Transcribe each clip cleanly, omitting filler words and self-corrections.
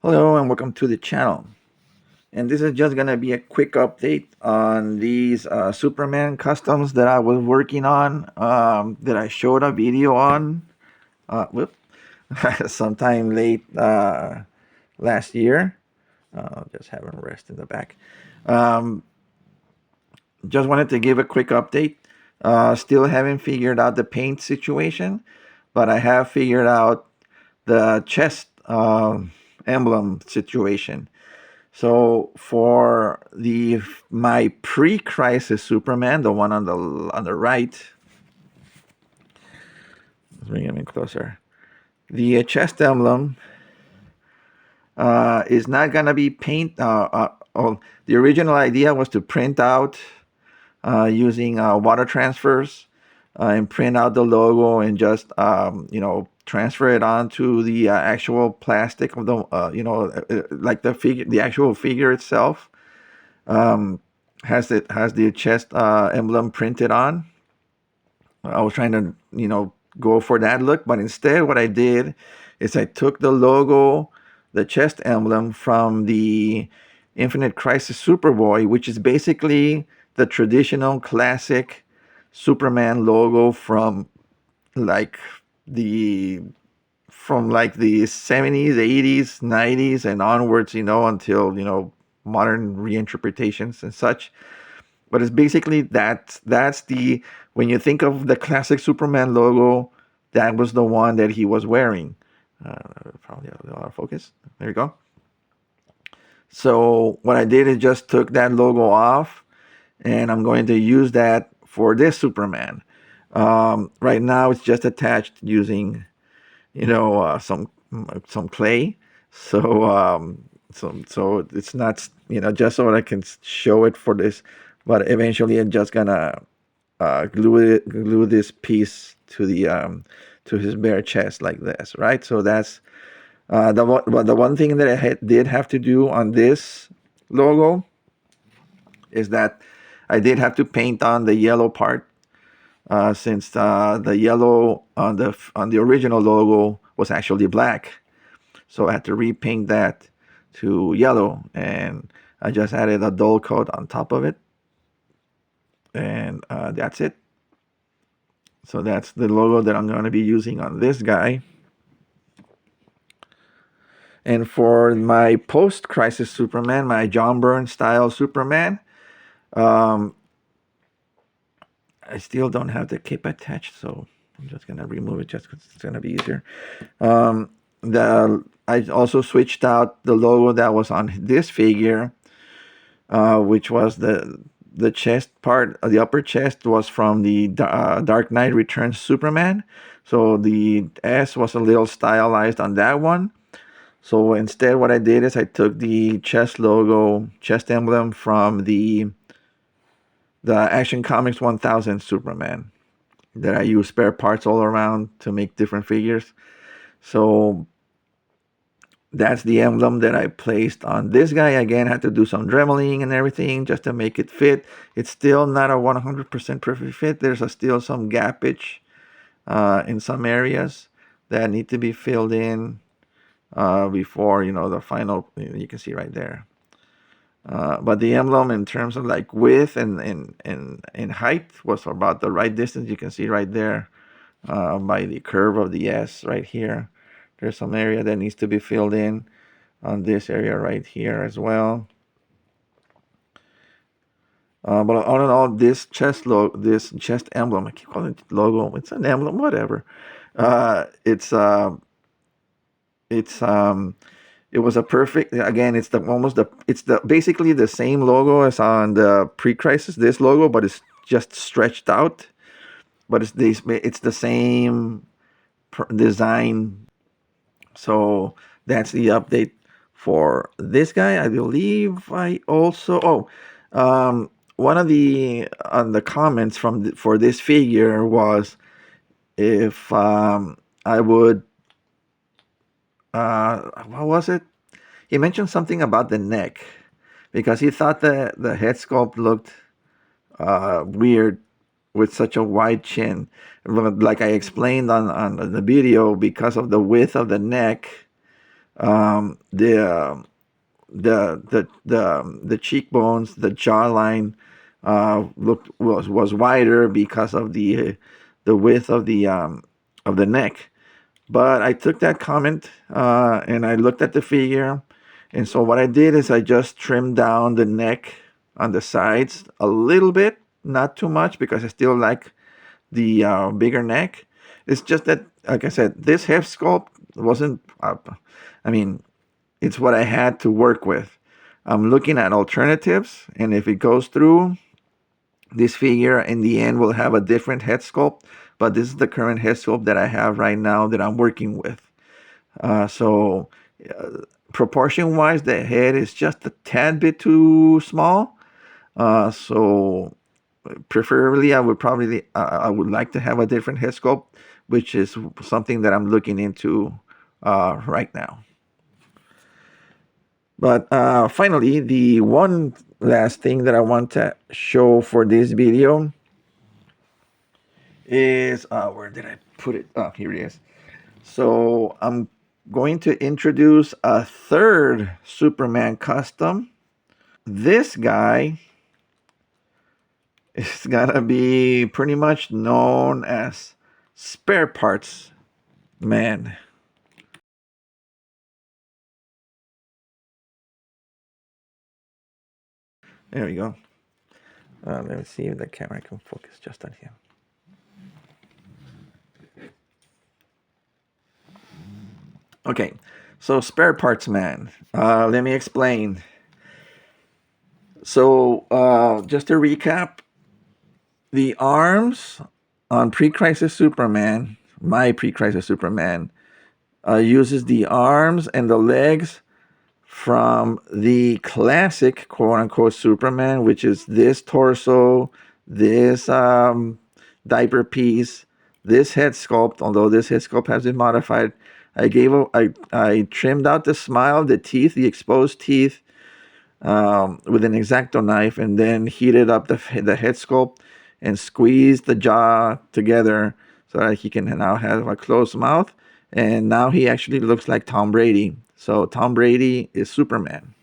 Hello and welcome to the channel. And this is just gonna be a quick update on these Superman customs that I was working on, that I showed a video on, whoop, sometime late last year. Just having rest in the back. Um, just wanted to give a quick update. Still haven't figured out the paint situation, but I have figured out the chest emblem situation. So for my pre-crisis Superman, the one on the right, let's bring him in closer. The chest emblem is not gonna be paint. The original idea was to print out using water transfers and print out the logo and just transfer it onto the actual plastic of the like the actual figure itself. Has the chest emblem printed on. I was trying to go for that look, but instead what I did is I took the logo, the chest emblem from the Infinite Crisis Superboy, which is basically the traditional classic Superman logo from like the the 70s, 80s, 90s and onwards, until modern reinterpretations and such. But it's basically that's the when you think of the classic Superman logo, that was the one that he was wearing. Probably out of focus. There you go. So what I did is just took that logo off, and I'm going to use that for this Superman. Right now, it's just attached using, some clay. So it's not, just so I can show it for this, but eventually I'm just gonna glue this piece to to his bare chest like this, right? So that's the one thing that I did have to do on this logo is that I did have to paint on the yellow part, since the yellow on the original logo was actually black. So I had to repaint that to yellow, and I just added a dull coat on top of it, and that's it. So that's the logo that I'm going to be using on this guy. And for my post-crisis Superman, my John Byrne style Superman, um, I still don't have the cape attached, so I'm just gonna remove it just because it's gonna be easier. I also switched out the logo that was on this figure, which was the chest part. The upper chest was from the Dark Knight Returns Superman, so the S was a little stylized on that one. So instead, what I did is I took the chest logo, chest emblem from the Action Comics 1000 Superman that I use spare parts all around to make different figures. So that's the emblem that I placed on this guy. Again, I had to do some dremeling and everything just to make it fit. It's still not a 100% perfect fit. There's still some gappage in some areas that need to be filled in before the final. You can see right there. But the emblem in terms of like width and height was about the right distance. You can see right there by the curve of the S right here. There's some area that needs to be filled in on this area right here as well. But all in all, this chest emblem, I keep calling it logo. It's an emblem, whatever. It's it was a perfect. Again, it's the basically the same logo as on the pre-crisis. This logo, but it's just stretched out. But it's the same design. So that's the update for this guy. I believe I also one of the on the comments for this figure was if I would what was it? He mentioned something about the neck because he thought the head sculpt looked weird with such a wide chin. Like I explained on the video, because of the width of the neck, The the cheekbones, the jawline looked was wider because of the width of the neck. But I took that comment and I looked at the figure, and so what I did is I just trimmed down the neck on the sides a little bit, not too much, because I still like the bigger neck. It's just that, like I said, this head sculpt wasn't. I mean, it's what I had to work with. I'm looking at alternatives, and if it goes through, this figure in the end will have a different head sculpt. But this is the current head sculpt that I have right now that I'm working with. So, proportion wise, the head is just a tad bit too small. So, preferably, I would like to have a different head sculpt, which is something that I'm looking into right now. But finally, the one last thing that I want to show for this video is where did I put it? Oh, here it is. So I'm going to introduce a third Superman custom. This guy is gonna be pretty much known as Spare Parts Man. There we go. Let me see if the camera can focus just on him. Okay, so Spare Parts Man. Let me explain. So, just to recap, the arms on Pre-Crisis Superman, my Pre-Crisis Superman, uses the arms and the legs from the classic quote-unquote Superman, which is this torso, this diaper piece, this head sculpt. Although this head sculpt has been modified, I trimmed out the smile, the teeth, the exposed teeth, with an X-Acto knife, and then heated up the head sculpt and squeezed the jaw together so that he can now have a closed mouth. And now he actually looks like Tom Brady. So Tom Brady is Superman.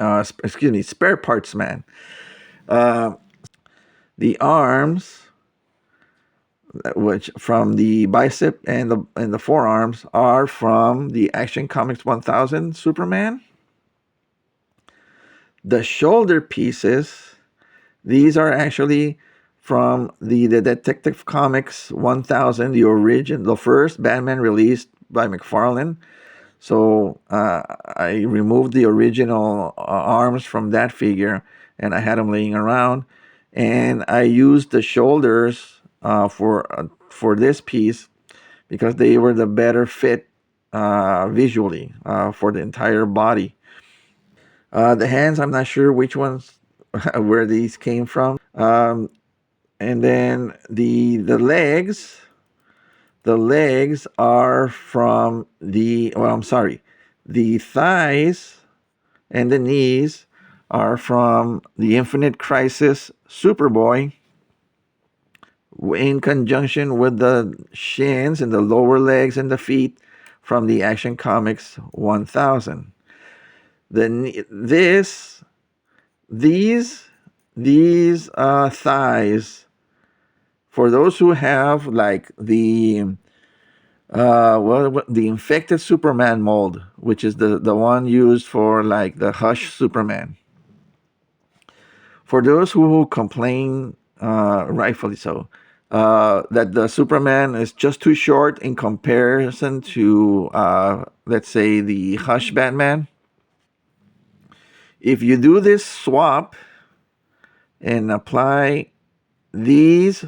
Excuse me, Spare Parts Man. The arms, which from the bicep and the forearms, are from the Action Comics 1000 Superman. The shoulder pieces, these are actually from the Detective Comics 1000, the first Batman released by McFarlane. So I removed the original arms from that figure, and I had them laying around. And I used the shoulders for this piece because they were the better fit visually for the entire body. The hands, I'm not sure which ones, where these came from. And then the legs are from I'm sorry, the thighs and the knees are from the Infinite Crisis Superboy, in conjunction with the shins and the lower legs and the feet from the Action Comics 1000. Then these thighs, for those who have like the infected Superman mold, which is the one used for like the Hush Superman. For those who complain, rightfully so, that the Superman is just too short in comparison to, let's say, the Hush Batman. If you do this swap and apply these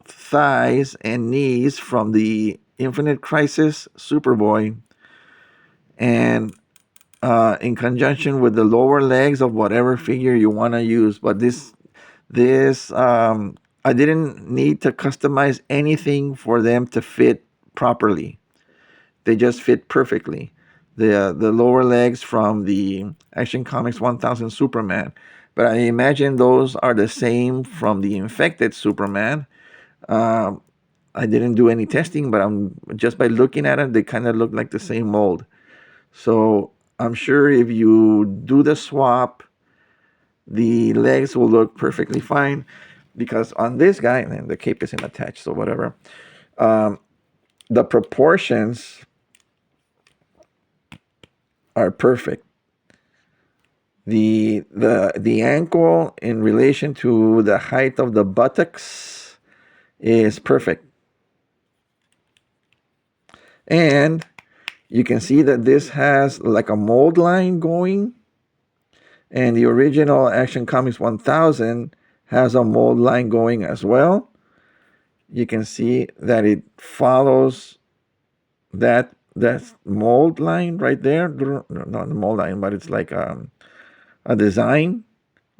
thighs and knees from the Infinite Crisis Superboy, and in conjunction with the lower legs of whatever figure you want to use. But this I didn't need to customize anything for them to fit properly. They just fit perfectly. The lower legs from the Action Comics 1000 Superman, but I imagine those are the same from the infected Superman. I didn't do any testing, but I'm just by looking at it, they kind of look like the same mold. So I'm sure if you do the swap, the legs will look perfectly fine, because on this guy, and the cape isn't attached, so whatever. The proportions are perfect. The ankle in relation to the height of the buttocks is perfect. And you can see that this has like a mold line going, and the original Action Comics 1000 has a mold line going as well. You can see that it follows that mold line right there. No, not the mold line, but it's like a design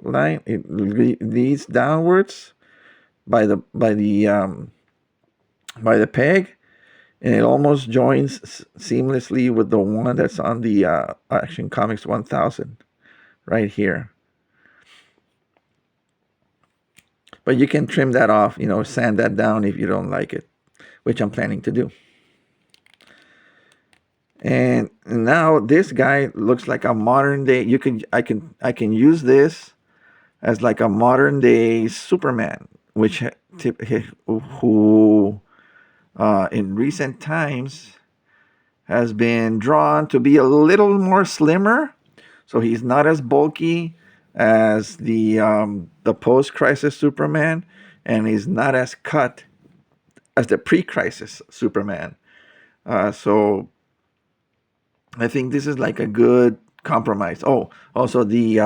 line. It leads downwards by the peg, and it almost joins seamlessly with the one that's on the Action Comics 1000 right here. But you can trim that off, sand that down if you don't like it, which I'm planning to do. And now this guy looks like a modern day. I can use this as like a modern day Superman, which who in recent times has been drawn to be a little more slimmer, so he's not as bulky as the post-crisis Superman, and he's not as cut as the pre-crisis Superman. So I think this is like a good compromise. Oh, also the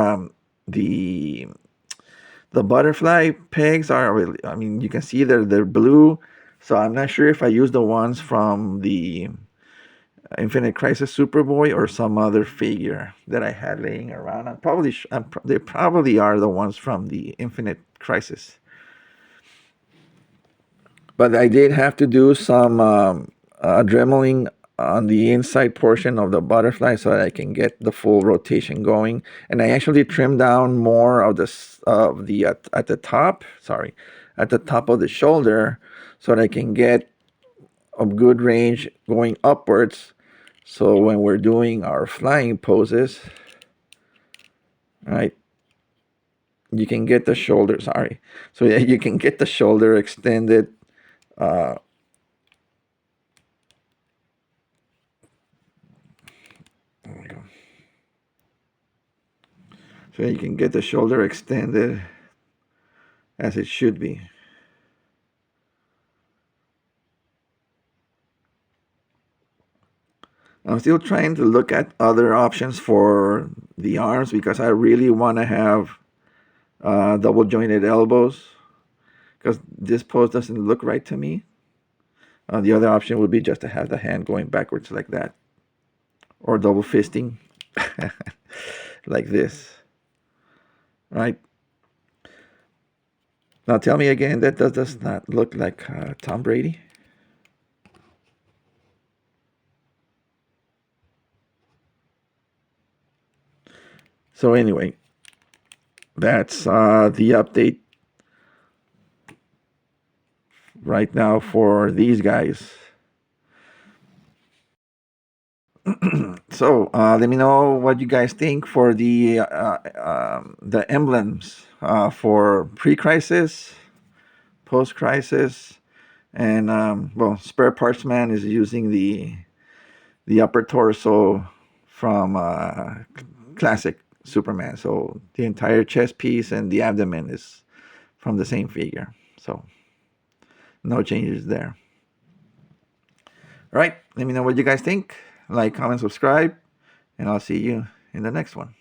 butterfly pegs are really, I mean, you can see they're blue. So I'm not sure if I use the ones from the Infinite Crisis Superboy or some other figure that I had laying around. They probably are the ones from the Infinite Crisis. But I did have to do some dremeling on the inside portion of the butterfly so that I can get the full rotation going. And I actually trimmed down more of the at the top. Sorry, at the top of the shoulder, so that I can get a good range going upwards. So when we're doing our flying poses, right, you can get the shoulder. Sorry, so yeah, you can get the shoulder extended. There we go. So you can get the shoulder extended as it should be. I'm still trying to look at other options for the arms because I really want to have double jointed elbows, because this pose doesn't look right to me. The other option would be just to have the hand going backwards like that, or double fisting like this, right? Now tell me again, that does not look like Tom Brady. So anyway, that's the update right now for these guys. So let me know what you guys think for the emblems for pre-crisis, post-crisis, and well, Spare Parts Man is using the upper torso from classic Superman. So the entire chest piece and the abdomen is from the same figure. So no changes there. All right, let me know what you guys think. Like, comment, subscribe, and I'll see you in the next one.